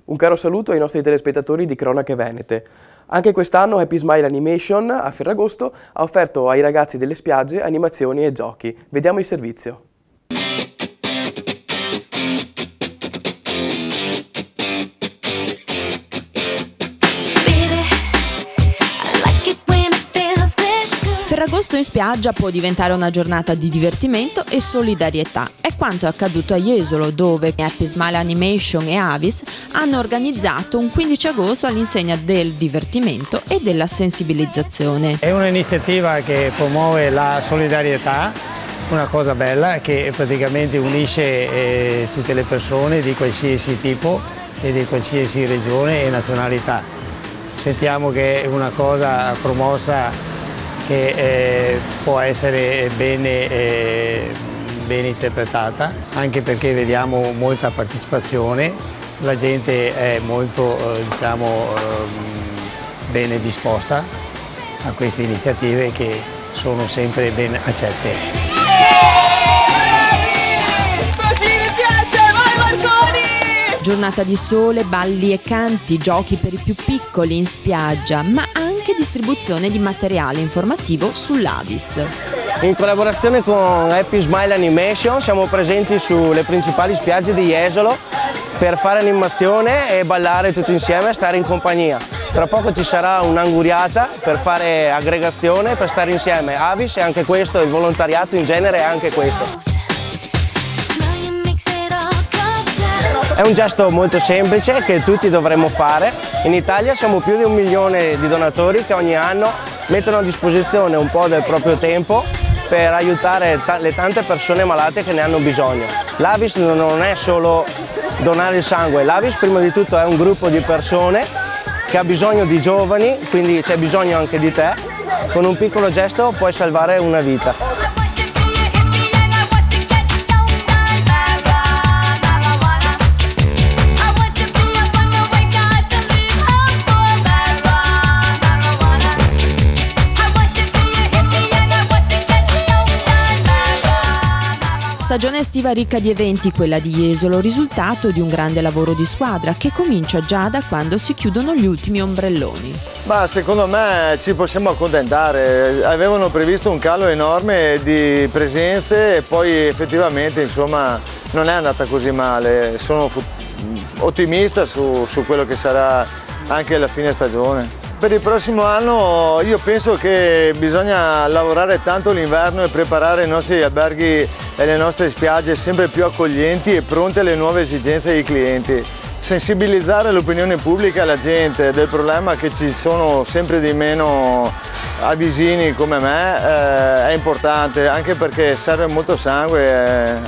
Un caro saluto ai nostri telespettatori di Cronache Venete. Anche quest'anno Happy Smile Animation a Ferragosto ha offerto ai ragazzi delle spiagge animazioni e giochi. Vediamo il servizio. Ferragosto in spiaggia può diventare una giornata di divertimento e solidarietà. È quanto è accaduto a Jesolo, dove Happy Smile Animation e Avis hanno organizzato un 15 agosto all'insegna del divertimento e della sensibilizzazione. È un'iniziativa che promuove la solidarietà, una cosa bella che praticamente unisce tutte le persone di qualsiasi tipo e di qualsiasi regione e nazionalità. Sentiamo che è una cosa promossa che può essere bene interpretata, anche perché vediamo molta partecipazione, la gente è molto bene disposta a queste iniziative che sono sempre ben accette. Così mi piace, vai Marconi! Giornata di sole, balli e canti, giochi per i più piccoli in spiaggia, ma anche distribuzione di materiale informativo sull'Avis. In collaborazione con Happy Smile Animation siamo presenti sulle principali spiagge di Jesolo per fare animazione e ballare tutti insieme e stare in compagnia. Tra poco ci sarà un'anguriata per fare aggregazione, per stare insieme. Avis e anche questo, il volontariato in genere è anche questo. È un gesto molto semplice che tutti dovremmo fare. In Italia siamo più di 1 milione di donatori che ogni anno mettono a disposizione un po' del proprio tempo per aiutare le tante persone malate che ne hanno bisogno. L'Avis non è solo donare il sangue, l'Avis prima di tutto è un gruppo di persone che ha bisogno di giovani, quindi c'è bisogno anche di te. Con un piccolo gesto puoi salvare una vita. Stagione estiva ricca di eventi, quella di Jesolo, risultato di un grande lavoro di squadra che comincia già da quando si chiudono gli ultimi ombrelloni. Ma secondo me ci possiamo accontentare, avevano previsto un calo enorme di presenze e poi effettivamente insomma non è andata così male, sono ottimista su quello che sarà anche la fine stagione. Per il prossimo anno io penso che bisogna lavorare tanto l'inverno e preparare i nostri alberghi e le nostre spiagge sempre più accoglienti e pronte alle nuove esigenze dei clienti. Sensibilizzare l'opinione pubblica e la gente del problema che ci sono sempre di meno avisini come me è importante, anche perché serve molto sangue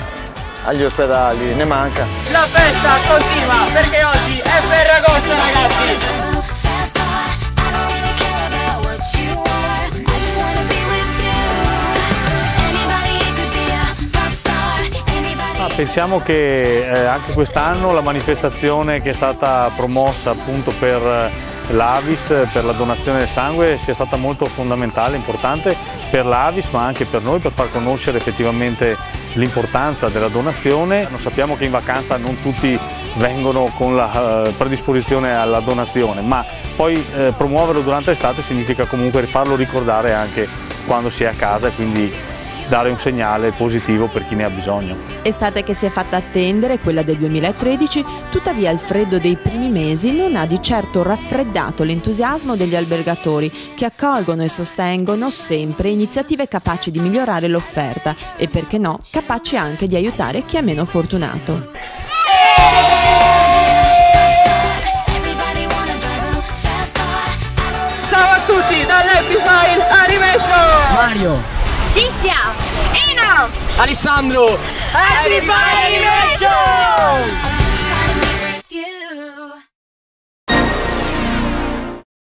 agli ospedali, ne manca. La festa continua perché oggi è Ferragosto, ragazzi! Pensiamo che anche quest'anno la manifestazione che è stata promossa appunto per l'Avis, per la donazione del sangue, sia stata molto fondamentale, importante per l'Avis ma anche per noi, per far conoscere effettivamente l'importanza della donazione. Sappiamo che in vacanza non tutti vengono con la predisposizione alla donazione, ma poi promuoverlo durante l'estate significa comunque farlo ricordare anche quando si è a casa e quindi dare un segnale positivo per chi ne ha bisogno. Estate che si è fatta attendere, quella del 2013, tuttavia il freddo dei primi mesi non ha di certo raffreddato l'entusiasmo degli albergatori che accolgono e sostengono sempre iniziative capaci di migliorare l'offerta e, perché no, capaci anche di aiutare chi è meno fortunato. Ciao a tutti dall'Happy Smile Animation! Mario! Cinzia! Ino! Alessandro! Happy Smile Animation!